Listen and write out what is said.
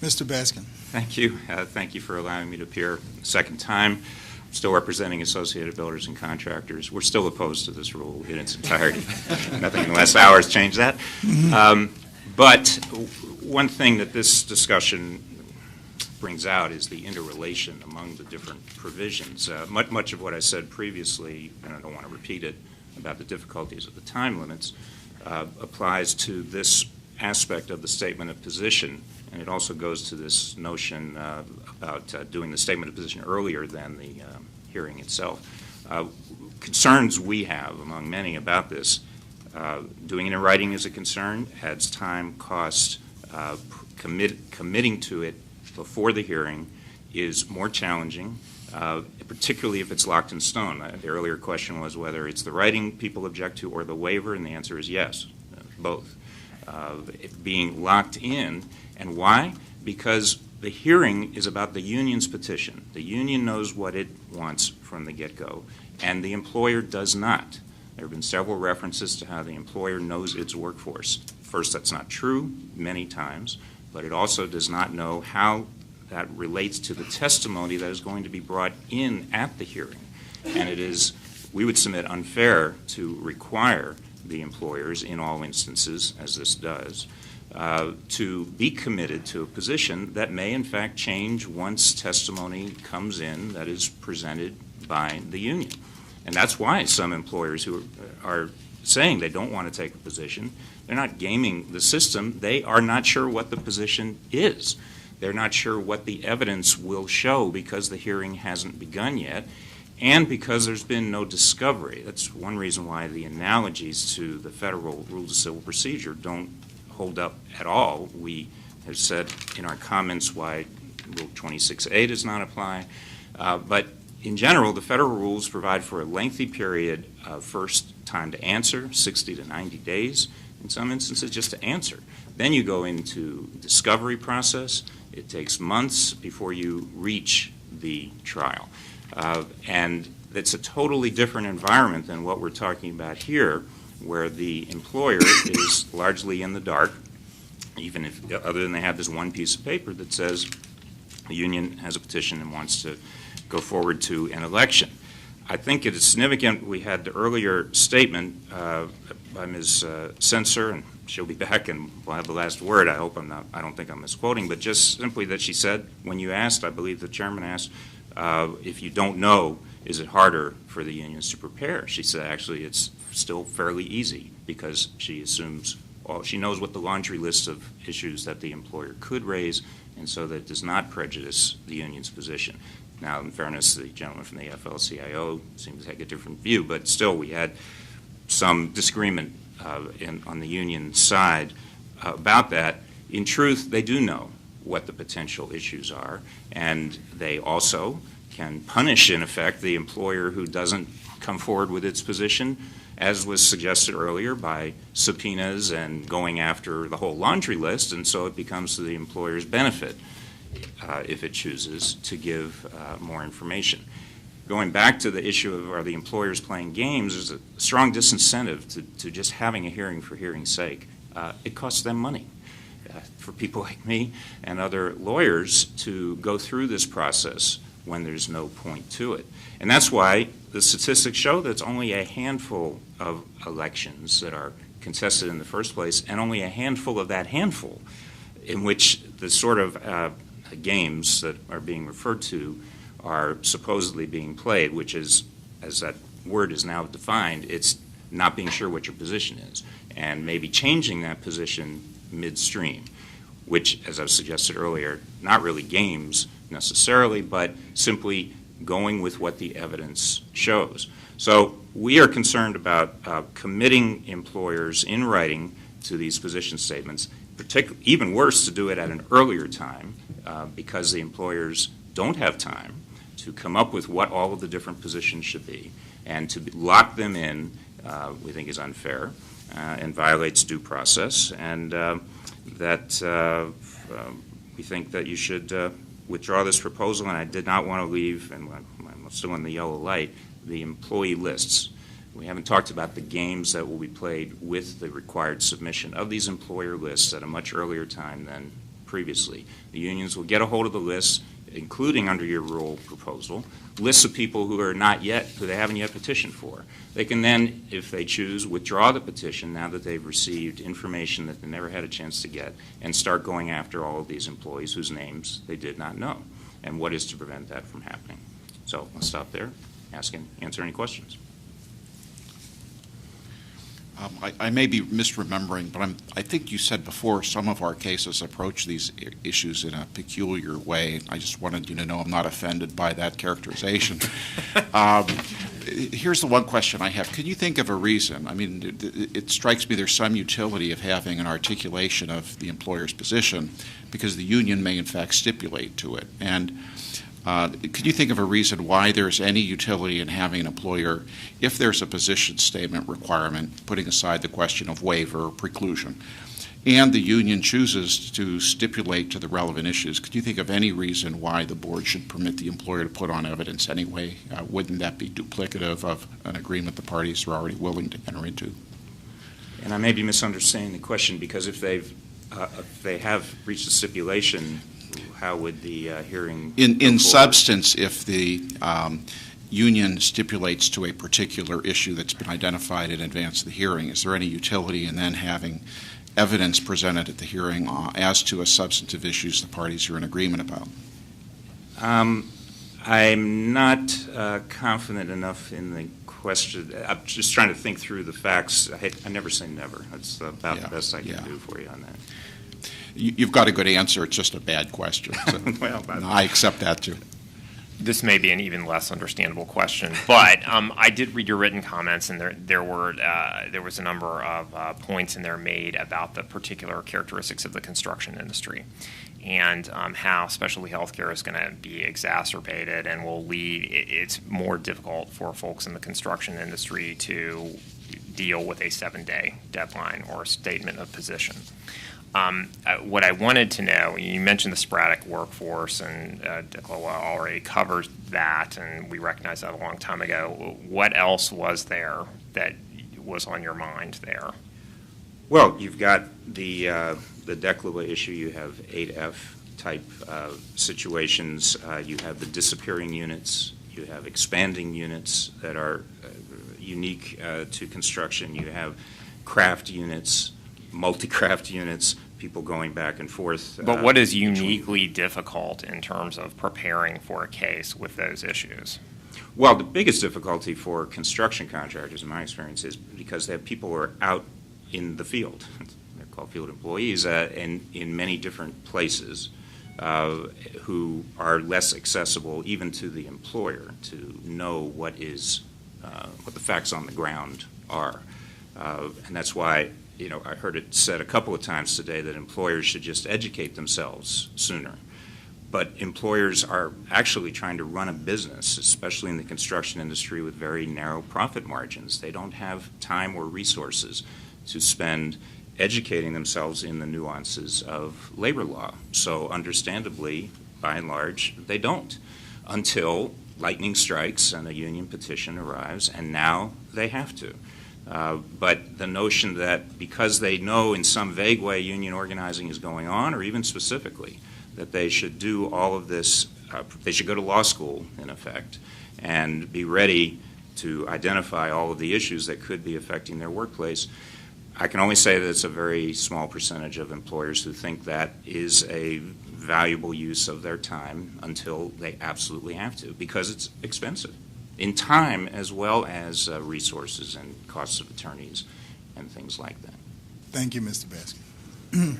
Mr. Baskin. Thank you. Thank you for allowing me to appear a second time. I'm still representing Associated Builders and Contractors. We're still opposed to this rule in its entirety. Nothing in the last hour has changed that. But one thing that this discussion brings out is the interrelation among the different provisions. Much of what I said previously, and I don't want to repeat it, about the difficulties of the time limits, applies to this aspect of the statement of position, and it also goes to this notion about doing the statement of position earlier than the hearing itself. Concerns we have, among many, about this, doing it in writing is a concern, adds time, cost, committing to it before the hearing is more challenging, particularly if it's locked in stone. The earlier question was whether it's the writing people object to or the waiver, and the answer is yes, both. It being locked in, and why? Because the hearing is about the union's petition. The union knows what it wants from the get-go, and the employer does not. There have been several references to how the employer knows its workforce. First, that's not true many times, but it also does not know how that relates to the testimony that is going to be brought in at the hearing. And it is, we would submit, unfair to require the employers, in all instances, as this does, to be committed to a position that may in fact change once testimony comes in that is presented by the union. And that's why some employers who are saying they don't want to take a position, they're not gaming the system, they are not sure what the position is. They're not sure what the evidence will show because the hearing hasn't begun yet, and because there's been no discovery. That's one reason why the analogies to the federal rules of civil procedure don't hold up at all. We have said in our comments why Rule 26A does not apply, but in general, the federal rules provide for a lengthy period of first time to answer, 60 to 90 days, in some instances just to answer. Then you go into discovery process. It takes months before you reach the trial. And it's a totally different environment than what we're talking about here, where the employer is largely in the dark, even if, other than they have this one piece of paper that says the union has a petition and wants to go forward to an election. I think it is significant. We had the earlier statement by Ms. Sensor, and she'll be back and we'll have the last word. I don't think I'm misquoting, but just simply that she said, when you asked, I believe the chairman asked, if you don't know, is it harder for the unions to prepare? She said, actually, it's still fairly easy because she assumes, well, she knows what the laundry list of issues that the employer could raise, and so that does not prejudice the union's position. Now, in fairness, the gentleman from the AFL-CIO seems to take a different view, but still we had some disagreement on the union side about that. In truth, they do know what the potential issues are, and they also can punish, in effect, the employer who doesn't come forward with its position, as was suggested earlier, by subpoenas and going after the whole laundry list, and so it becomes to the employer's benefit if it chooses to give more information. Going back to the issue of are the employers playing games, there's a strong disincentive to just having a hearing for hearing's sake. It costs them money. For people like me and other lawyers to go through this process when there's no point to it. And that's why the statistics show that it's only a handful of elections that are contested in the first place, and only a handful of that handful in which the sort of games that are being referred to are supposedly being played, which is, as that word is now defined, it's not being sure what your position is, and maybe changing that position midstream, which, as I've suggested earlier, not really games necessarily, but simply going with what the evidence shows. So we are concerned about committing employers in writing to these position statements, even worse to do it at an earlier time because the employers don't have time to come up with what all of the different positions should be, and to lock them in we think is unfair and violates due process, and that we think that you should withdraw this proposal. And I did not want to leave, and I'm still in the yellow light, the employee lists. We haven't talked about the games that will be played with the required submission of these employer lists at a much earlier time than previously. The unions will get a hold of the lists, including under your rule proposal, lists of people who they haven't yet petitioned for. They can then, if they choose, withdraw the petition now that they've received information that they never had a chance to get, and start going after all of these employees whose names they did not know. And what is to prevent that from happening? So I'll stop there, answer any questions. I may be misremembering, but I think you said before some of our cases approach these issues in a peculiar way. I just wanted you to know I'm not offended by that characterization. Here's the one question I have. Can you think of a reason? I mean, it strikes me there's some utility of having an articulation of the employer's position because the union may in fact stipulate to it. And could you think of a reason why there's any utility in having an employer, if there's a position statement requirement, putting aside the question of waiver or preclusion, and the union chooses to stipulate to the relevant issues, could you think of any reason why the board should permit the employer to put on evidence anyway? Wouldn't that be duplicative of an agreement the parties are already willing to enter into? And I may be misunderstanding the question, because if they have reached a stipulation, how would the hearing in substance, if the union stipulates to a particular issue that's been identified in advance of the hearing, is there any utility in then having evidence presented at the hearing as to a substantive issues the parties are in agreement about? I'm not confident enough in the question. I'm just trying to think through the facts. I never say never. That's about the best I can do for you on that. You've got a good answer. It's just a bad question. So well, I accept that, too. This may be an even less understandable question, but I did read your written comments, and there was a number of points in there made about the particular characteristics of the construction industry and how specialty healthcare is going to be exacerbated and will lead. It's more difficult for folks in the construction industry to deal with a 7-day deadline or statement of position. What I wanted to know, you mentioned the sporadic workforce, and DICLA already covered that, and we recognized that a long time ago. What else was there that was on your mind there? Well, you've got the DECLA issue. You have 8F type situations. You have the disappearing units. You have expanding units that are unique to construction. You have craft units, multi-craft units, people going back and forth. But what is uniquely difficult in terms of preparing for a case with those issues? Well, the biggest difficulty for construction contractors, in my experience, is because they have people who are out in the field. They're called field employees in many different places who are less accessible even to the employer to know what the facts on the ground are. And that's why, I heard it said a couple of times today that employers should just educate themselves sooner. But employers are actually trying to run a business, especially in the construction industry, with very narrow profit margins. They don't have time or resources to spend educating themselves in the nuances of labor law. So understandably, by and large, they don't until lightning strikes and a union petition arrives, and now they have to. But the notion that because they know in some vague way union organizing is going on, or even specifically, that they should do all of this, they should go to law school, in effect, and be ready to identify all of the issues that could be affecting their workplace. I can only say that it's a very small percentage of employers who think that is a valuable use of their time until they absolutely have to, because it's expensive in time as well as resources and costs of attorneys and things like that. Thank you, Mr. Baskin.